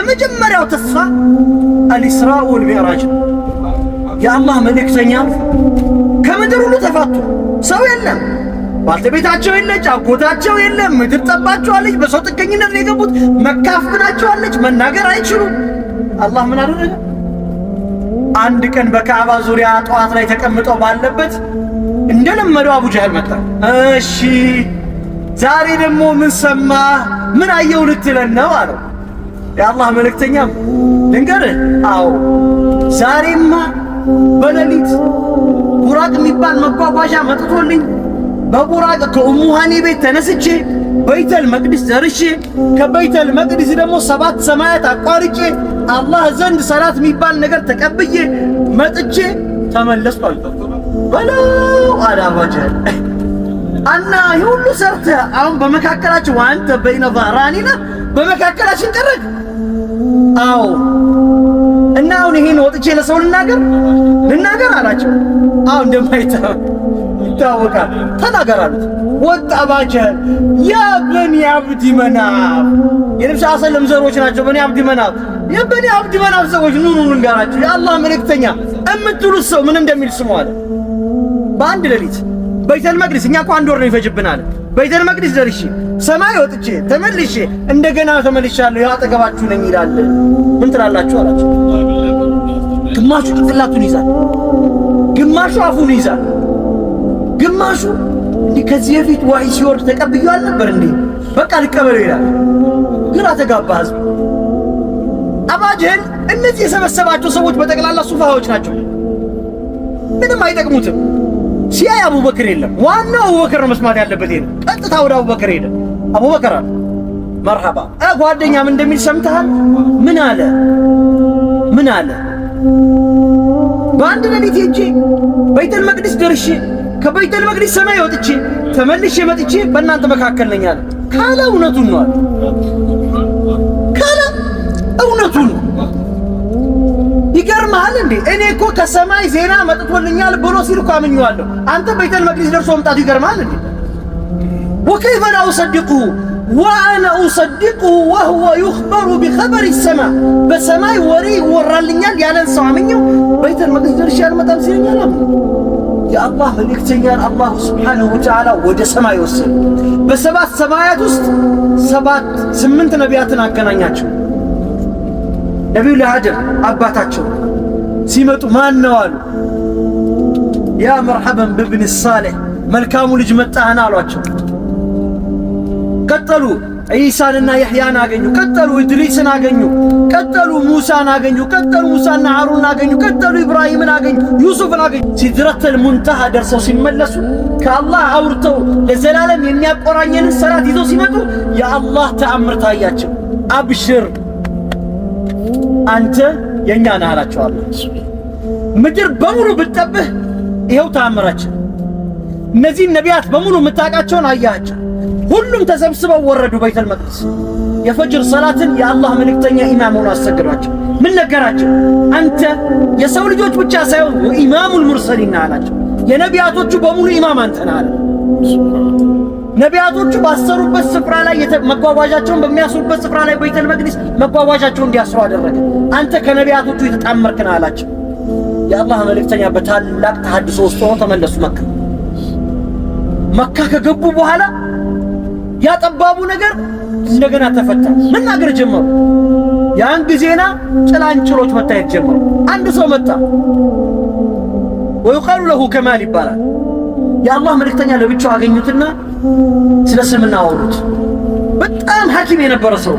የመጀመሪያው ተስፋ አልኢስራእ ወልሚዕራጅ የአላህ መልእክተኛ ከምድር ሁሉ ተፋቱ። ሰው የለም፣ ባልተቤታቸው የለች፣ አጎታቸው የለም፣ ምድር ጠባቸዋለች፣ በሰው ጥገኝነት ነው የገቡት። መካ አፍናቸዋለች፣ መናገር አይችሉም። አላህ ምን አደረገ? አንድ ቀን በካዕባ ዙሪያ ጠዋት ላይ ተቀምጠው ባለበት እንደለመደው አቡ ጀህል መጣ። እሺ ዛሬ ደግሞ ምን ሰማህ? ምን አየው ልትለን ነው አለው። የአላህ መልእክተኛ ልንገርህ፣ አዎ ዛሬማ በሌሊት ቡራቅ የሚባል መጓጓዣ መጥቶልኝ በቡራቅ ከኡሙ ሃኒ ቤት ተነስቼ በይተል መቅዲስ ደርሼ ከበይተል መቅዲስ ደግሞ 7 ሰማያት አቋርጬ አላህ ዘንድ ሰላት የሚባል ነገር ተቀብዬ መጥቼ ተመለስኩ አለ። በለው አለ አቡ ጀህል እና ይሁሉ ሰርተህ አሁን በመካከላችን ወአንተ በይነ ظهراننا በመካከላችን ቀረህ? አዎ እና አሁን ይሄን ወጥቼ ለሰው ልናገር አላቸው። አዎ ይታወቃል ተናገር አሉት። ወጣ አቡ ጀህል ያ በኒ አብዲ መናፍ የነብዩ ሰለላሁ ዘሮች ናቸው። በኒ አብዲ መናፍ የበኒ አብዲ መናፍ ሰዎች ኑ ልንገራችሁ፣ የአላህ መልእክተኛ እምትሉት ሰው ምን እንደሚል ስሙ አለ። በአንድ ሌሊት በይተል መቅዲስ እኛ እኮ 1 ወር ነው ይፈጅብናል። በይተል መቅዲስ ደርሼ ሰማይ ወጥቼ ተመልሼ እንደገና ተመልሻለሁ፣ ያው አጠገባችሁ ነኝ ይላል። ምን ትላላችሁ አላችሁ። ግማሹ ጭንቅላቱን ይዛል፣ ግማሹ አፉን ይዛል፣ ግማሹ እንዲህ ከዚህ በፊት ዋሂ ሲወርድ ተቀብዬው አልነበር እንዴ በቃ ልቀበለው ይላል። ግራ ተጋባ ህዝብ። አቡ ጀህል እነዚህ የሰበሰባቸው ሰዎች በጠቅላላ ሱፋዎች ናቸው፣ ምንም አይጠቅሙትም። ሲያይ አቡበክር የለም። ዋናው አቡበክር ነው መስማት ያለበት። ይሄን ቀጥታ ወደ አቡበክር ሄደ። አቡበክር አለ መርሐባ ጓደኛ ምን እንደሚል ሰምተሃል? ምን አለ? በአንድ ሌሊት ሄጄ በይተል መቅዲስ ደርሼ ከበይተል መቅዲስ ሰማይ ወጥቼ ተመልሼ መጥቼ በእናንተ መካከል ነኝ አለ። ካለ እውነቱን ነው አለ። ካለ እውነቱን ይገርምሃል እንዴ እኔ እኮ ከሰማይ ዜና መጥቶልኛል ብሎ ሲል እኮ አምኜዋለሁ። አንተ በይተል መቅዲስ ደርሶ መምጣቱ ይገርምሃል እንዴ? ወከይፈ ላ ኡሰድቁ ወአና ኡሰድቁ ወሁወ ዩኽበሩ ቢኸበሪ ሰማይ በሰማይ ወሬ ይወራልኛል ያለን ሰው አምኜው በይተል መቅዲስ ደርሼ አልመጣም ሲለኛል። የአላህ መልእክተኛን አላሁ ስብሓነሁ ወተዓላ ወደ ሰማይ ወሰደ። በ7 ሰማያት ውስጥ 8 ነቢያትን አገናኛቸው። ነቢዩ ለአደም አባታቸው ሲመጡ ማን ነው አሉ። ያ መርሐበን ብብን ሳሌሕ መልካሙ ልጅ መጣህና አሏቸው። ቀጠሉ ዒሳንና ያሕያን አገኙ። ቀጠሉ ኢድሪስን አገኙ። ቀጠሉ ሙሳን አገኙ። ቀጠሉ ሙሳና ሐሩንን አገኙ። ቀጠሉ ኢብራሂምን አገኙ። ዩሱፍን አገኙ። ሲድረተል ሙንተሃ ደርሰው ሲመለሱ ከአላህ አውርተው ለዘላለም የሚያቆራኘንን ሰላት ይዘው ሲመጡ የአላህ ተአምር ታያቸው። አብሽር አንተ የኛ ነህ አላቸው። ምድር በሙሉ ብትጠብህ ይኸው ተአምራችን። እነዚህ ነቢያት በሙሉ የምታውቃቸውን አያቸው። ሁሉም ተሰብስበው ወረዱ በይተል መቅዲስ። የፈጅር ሰላትን የአላህ መልእክተኛ ኢማም ሆኖ አሰገዷቸው። ምን ነገራቸው? አንተ የሰው ልጆች ብቻ ሳይሆን ወኢማሙል ሙርሰሊን አላቸው። የነቢያቶቹ በሙሉ ኢማም አንተ ነህ አለ። ነቢያቶቹ ባሰሩበት ስፍራ ላይ መጓጓዣቸውን በሚያስሩበት ስፍራ ላይ በይተል መቅዲስ መጓጓዣቸውን እንዲያስሩ አደረገ። አንተ ከነቢያቶቹ የተጣመርክ ነህ አላቸው። የአላህ መልእክተኛ በታላቅ ተሐድሶ ውስጥ ሆነው ተመለሱ። መካ ከገቡ በኋላ ያጠባቡ ነገር እንደገና ተፈታ። መናገር ጀመሩ። ያን ጊዜና ጭላንጭሎች መታየት ጀመሩ። አንድ ሰው መጣ። ወይቃሉ ለሁ ከማል ይባላል። የአላህ መልእክተኛ ለብቻው አገኙትና ስለ እስልምና አወሩት። በጣም ሐኪም የነበረ ሰው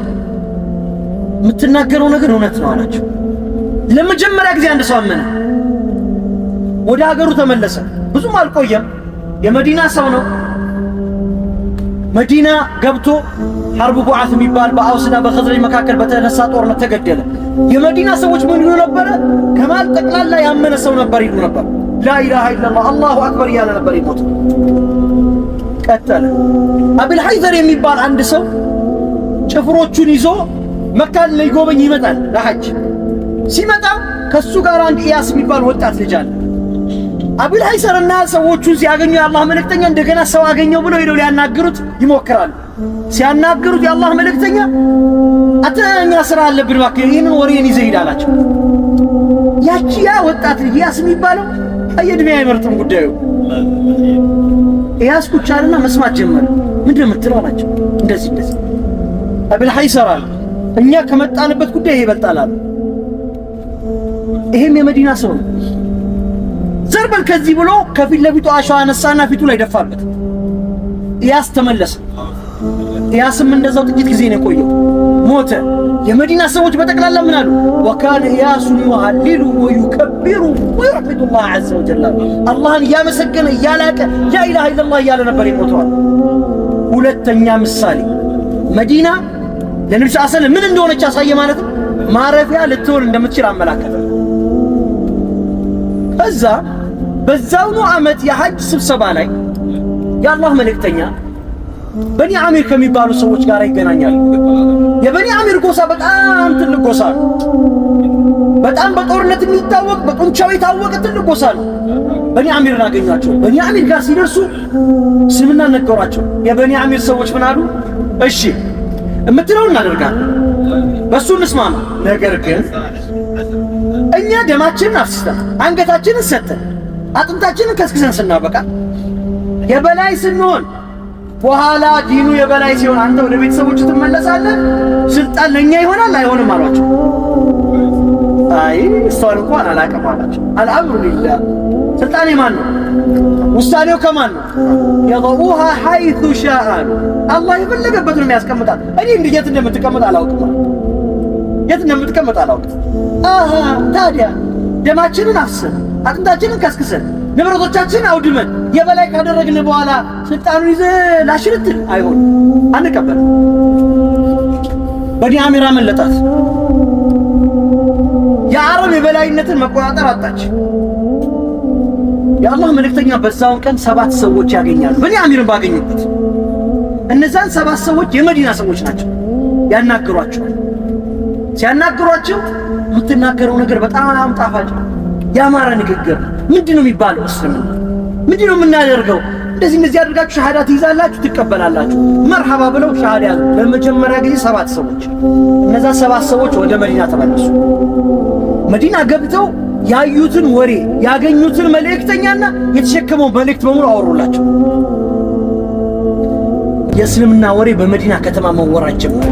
የምትናገረው ነገር እውነት ነው አላቸው። ለመጀመሪያ ጊዜ አንድ ሰው አመነ። ወደ ሀገሩ ተመለሰ። ብዙም አልቆየም። የመዲና ሰው ነው። መዲና ገብቶ ሐርብ ቡዓት የሚባል በአውስና በኸዝረጅ መካከል በተነሳ ጦርነት ተገደለ። የመዲና ሰዎች ምን ይሉ ነበረ? ከማል ጠቅላላ ያመነ ሰው ነበር ይሉ ነበር። ላኢላሃ ኢለላህ አላሁ አክበር እያለ ነበር ይሞት። ቀጠለ። አብል ሐይዘር የሚባል አንድ ሰው ጭፍሮቹን ይዞ መካን ሊጎበኝ ይመጣል ለሐጅ። ሲመጣ ከሱ ጋር አንድ ኢያስ የሚባል ወጣት ልጅ አለ። አቡል ሀይሰርና ሰዎቹን ሲያገኙ የአላህ መልእክተኛ እንደገና ሰው አገኘው ብለው ሄደው ሊያናግሩት ይሞክራሉ። ሲያናግሩት የአላህ መልእክተኛ አተኛ ስራ አለብን እባክህ ይህንን ወሬን ይዘህ ሂድ አላቸው። ያ ወጣት ልጅ ኢያስ የሚባለው እድሜ አይመርጥም ጉዳዩ። ኢያስ ቁጭ አለና መስማት ጀመረ። ምንድን ነው የምትለው አላቸው። እንደዚህ አቡል ሀይሰር አለ እኛ ከመጣንበት ጉዳይ ይበልጣል አለ። ይሄም የመዲና ሰው ነው። ዘርበል ከዚህ ብሎ ከፊት ለፊቱ አሸዋ አነሳና ፊቱ ላይ ደፋበት። ኢያስ ተመለሰ። ኢያስም እንደዛው ጥቂት ጊዜ ነው የቆየው፣ ሞተ። የመዲና ሰዎች በጠቅላላ ምን አሉ? ወካነ ኢያሱ ዩሃሊሉ ወዩከቢሩ ወዩሕሚዱላህ ዐዘ ወጀል፣ አላህን እያመሰገነ እያላቀ ላኢላሃ ኢለላህ እያለ ነበር የሞተዋል። ሁለተኛ ምሳሌ መዲና ለነብዩ ሰለላሁ ዐለይሂ ወሰለም ምን እንደሆነች ያሳየ ማለት ነው። ማረፊያ ልትሆን እንደምትችል አመላከተ። እዛ በዛውኑ ዓመት የሐጅ ስብሰባ ላይ የአላህ መልእክተኛ በኒ አሚር ከሚባሉ ሰዎች ጋር ይገናኛሉ። የበኒ አሚር ጎሳ በጣም ትልቅ ጎሳ ነው። በጣም በጦርነት የሚታወቅ በጡንቻው የታወቀ ትልቅ ጎሳ ነው። በኒ አሚርን አገኟቸው። በኒ አሚር ጋር ሲደርሱ እስልምና ነገሯቸው። የበኒ አሚር ሰዎች ምን አሉ? እሺ እምትለውን እናደርጋለን፣ በሱ እንስማማ። ነገር ግን እኛ ደማችንን አፍስሰን አንገታችንን ሰጥተን አጥንታችንን ከስክሰን ስናበቃ የበላይ ስንሆን በኋላ ዲኑ የበላይ ሲሆን አንተ ወደ ቤተሰቦች ትመለሳለህ፣ ስልጣን ለኛ ይሆናል አይሆንም አሏቸው። አይ እሷን እንኳን አላውቅም አላቸው። አልአምሩ ሊላህ፣ ስልጣን የማን ነው? ውሳኔው ከማን ነው? የضዑሃ ሐይቱ ሻአ፣ አላህ የፈለገበት ነው የሚያስቀምጣት። እኔ እንዴት እንደምትቀመጥ አላውቅም፣ የት እንደምትቀመጥ አላውቅም። ታዲያ ደማችንን አፍሰን አጥንታችንን ከስክሰን ንብረቶቻችንን አውድመን የበላይ ካደረግን በኋላ ስልጣኑን ይዘህ ላሽርትል አይሆን፣ አንቀበል። በኒ አሚር አመለጣት። የአረብ የበላይነትን መቆጣጠር አጣች። የአላህ መልእክተኛ በዛውን ቀን 7 ሰዎች ያገኛሉ። በኒ አሚርን ባገኙበት እነዛን 7 ሰዎች የመዲና ሰዎች ናቸው። ያናግሯቸዋል። ሲያናግሯቸው የምትናገረው ነገር በጣም ጣፋጭ ያማረ ንግግር። ምንድነው የሚባለው? እስልምና ምንድነው የምናደርገው? እንደዚህ አድርጋችሁ ሻሃዳ ትይዛላችሁ፣ ትቀበላላችሁ። መርሐባ ብለው ሻሃዳ ያዙ። ለመጀመሪያ ጊዜ 7 ሰዎች። እነዛ 7 ሰዎች ወደ መዲና ተመለሱ። መዲና ገብተው ያዩትን ወሬ ያገኙትን መልእክተኛና የተሸከመው መልእክት በሙሉ አወሩላቸው። የእስልምና ወሬ በመዲና ከተማ መወራት ጀመረ።